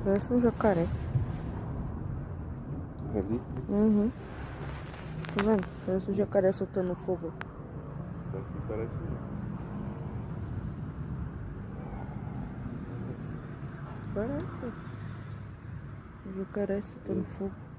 Parece um jacaré. Ali? Uhum. Tá vendo? Parece um jacaré soltando fogo. Aqui parece Parece. Um jacaré soltando fogo.